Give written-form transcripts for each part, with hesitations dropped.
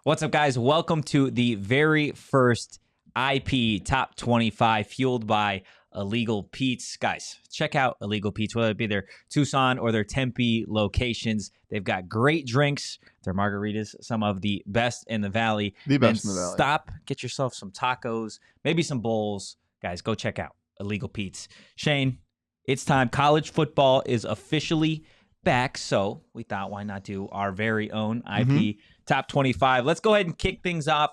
What's up, guys? Welcome to the very first IP Top 25 fueled by Illegal Pete's. Guys, check out Illegal Pete's, whether it be their Tucson or their Tempe locations. They've got great drinks. Their margaritas, some of the best in the valley. The best in the valley. Stop, get yourself some tacos, maybe some bowls. Guys, go check out Illegal Pete's. Shane, it's time. College football is officially back, so we thought, why not do our very own IP Top 25? Let's go ahead and kick things off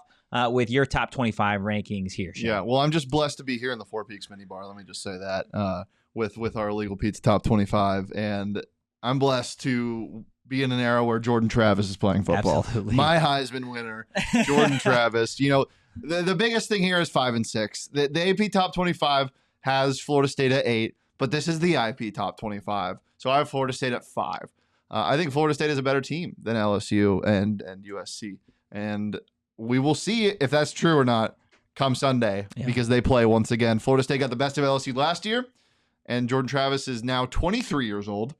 with your Top 25 rankings here, Shane. Yeah, well, I'm just blessed to be here in the Four Peaks mini bar. Let me just say that with our Illegal Pete's Top 25, and I'm blessed to be in an era where Jordan Travis is playing football. Absolutely. My Heisman winner, Jordan Travis. You know, the biggest thing here is 5 and 6. The AP Top 25 has Florida State at 8, but this is the IP Top 25. So I have Florida State at 5. I think Florida State is a better team than LSU and USC. And we will see if that's true or not come Sunday because they play once again. Florida State got the best of LSU last year, and Jordan Travis is now 23 years old.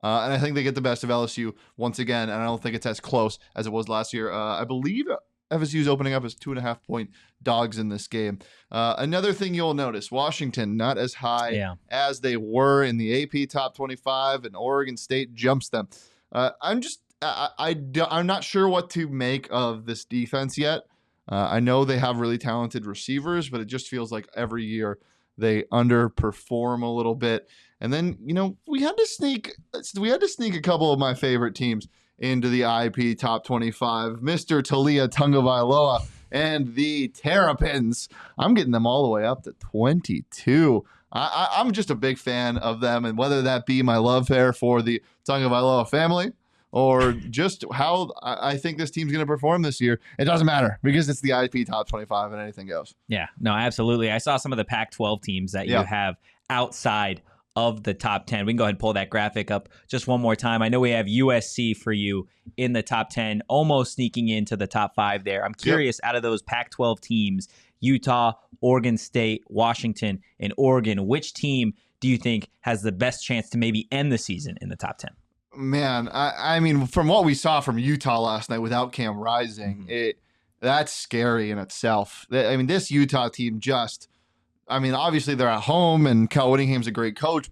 And I think they get the best of LSU once again, and I don't think it's as close as it was last year. I believe FSU is opening up as 2.5-point dogs in this game. Another thing you'll notice, Washington not as high as they were in the AP Top 25, and Oregon State jumps them. I'm not sure what to make of this defense yet. I know they have really talented receivers, but it just feels like every year they underperform a little bit. And then, you know, we had to sneak a couple of my favorite teams into the IP Top 25, Mr. Talia Tungavailoa and the Terrapins. I'm getting them all the way up to 22. I'm just a big fan of them, and whether that be my love affair for the Tungavailoa family or just how I think this team's going to perform this year, it doesn't matter because it's the IP Top 25 and anything goes. Yeah, no, absolutely. I saw some of the Pac-12 teams that you have outside of the top 10. We can go ahead and pull that graphic up just one more time. I know we have USC for you in the top 10, almost sneaking into the top 5 there. I'm curious, out of those Pac-12 teams, Utah, Oregon State, Washington, and Oregon, which team do you think has the best chance to maybe end the season in the top 10? Man, I mean, from what we saw from Utah last night without Cam Rising, that's scary in itself. I mean, this Utah team obviously they're at home, and Cal Whittingham's a great coach,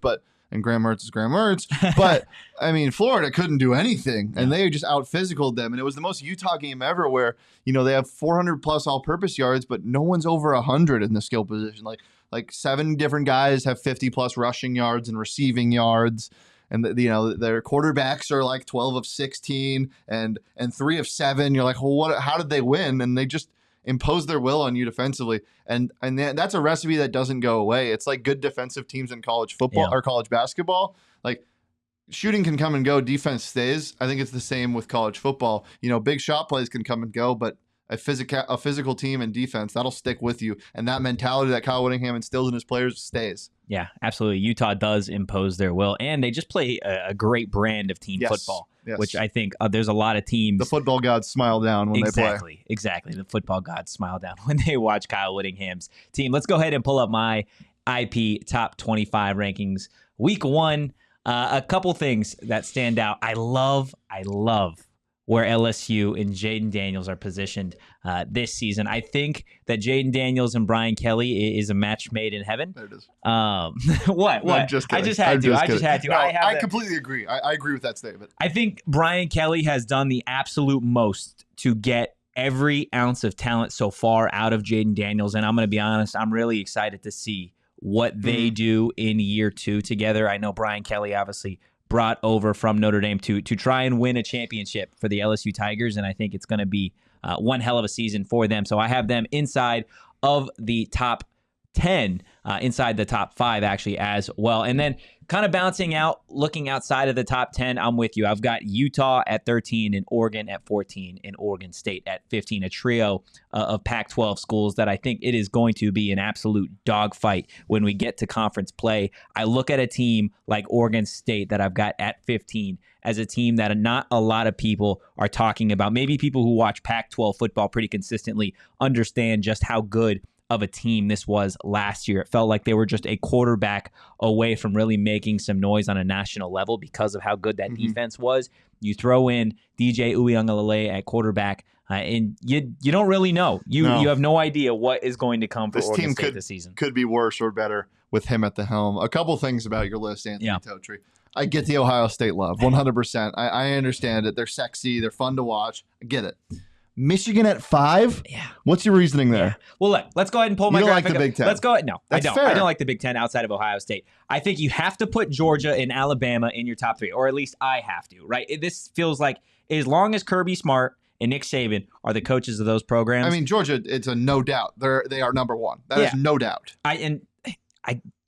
and Graham Mertz is Graham Mertz. But, I mean, Florida couldn't do anything, and they just out-physicaled them. And it was the most Utah game ever where, you know, they have 400-plus all-purpose yards, but no one's over 100 in the skill position. Like 7 different guys have 50-plus rushing yards and receiving yards. And, you know, their quarterbacks are like 12 of 16 and 3 of 7. You're like, well, how did they win? And they just impose their will on you defensively. And that's a recipe that doesn't go away. It's like good defensive teams in college football or college basketball. Like, shooting can come and go, defense stays. I think it's the same with college football. You know, big shot plays can come and go, but a physical team and defense, that'll stick with you. And that mentality that Kyle Whittingham instills in his players stays. Yeah, absolutely. Utah does impose their will, and they just play a great brand of team football, which I think there's a lot of teams. The football gods smile down when they play. Exactly. The football gods smile down when they watch Kyle Whittingham's team. Let's go ahead and pull up my IP Top 25 rankings. Week 1, a couple things that stand out. I love where LSU and Jayden Daniels are positioned this season. I think that Jayden Daniels and Brian Kelly is a match made in heaven. There it is. What? No, I'm just kidding. I just had to. No, I completely agree. I agree with that statement. I think Brian Kelly has done the absolute most to get every ounce of talent so far out of Jayden Daniels. And I'm going to be honest, I'm really excited to see what they do in year 2 together. I know Brian Kelly obviously brought over from Notre Dame to try and win a championship for the LSU Tigers, and I think it's going to be one hell of a season for them. So I have them inside of the top 10, inside the top 5 actually as well. And then kind of bouncing out, looking outside of the top 10, I'm with you. I've got Utah at 13 and Oregon at 14 and Oregon State at 15, a trio of Pac-12 schools that I think it is going to be an absolute dogfight when we get to conference play. I look at a team like Oregon State that I've got at 15 as a team that not a lot of people are talking about. Maybe people who watch Pac-12 football pretty consistently understand just how good of a team this was last year. It felt like they were just a quarterback away from really making some noise on a national level because of how good that defense was. You throw in DJ Uiagalelei at quarterback, and you don't really know. You have no idea what is going to come for Oregon State this season. Could be worse or better with him at the helm. A couple things about your list, Anthony Totri. I get the Ohio State love, 100%. I understand it. They're sexy. They're fun to watch. I get it. Michigan at 5? Yeah. What's your reasoning there? Yeah. Well, look, let's go ahead and pull my graphic. You don't like the Big Ten? Let's go ahead. No, That's I don't. Fair. I don't like the Big Ten outside of Ohio State. I think you have to put Georgia and Alabama in your top 3, or at least I have to, right? This feels like as long as Kirby Smart and Nick Saban are the coaches of those programs. I mean, Georgia, it's a no doubt. They are number 1. That is no doubt. I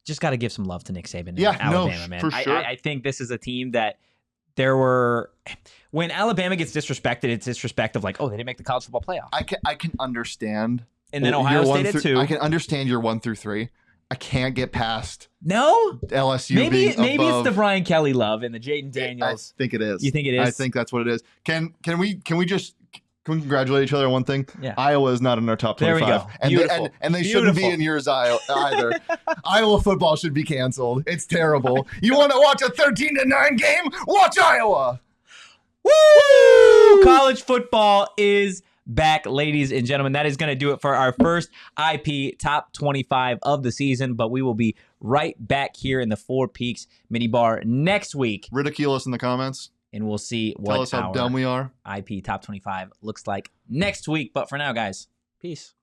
just got to give some love to Nick Saban and Alabama, man. For sure. I think this is a team that when Alabama gets disrespected, it's disrespect of like, oh, they didn't make the college football playoff. I can understand. And then Ohio State at 2. I can understand your 1 through 3. I can't get past LSU maybe above. It's the Brian Kelly love and the Jayden Daniels. I think it is. You think it is? I think that's what it is. Can we congratulate each other on one thing? Yeah. Iowa is not in our top 25. There we go. Beautiful. And they shouldn't be in yours either. Iowa football should be canceled. It's terrible. You want to watch a 13-9 game? Watch Iowa. Woo! College football is back, ladies and gentlemen. That is going to do it for our first IP Top 25 of the season, but we will be right back here in the Four Peaks mini bar next week. Ridicule us in the comments. And we'll see what Tell us how dumb we are. IP Top 25 looks like next week. But for now, guys, peace.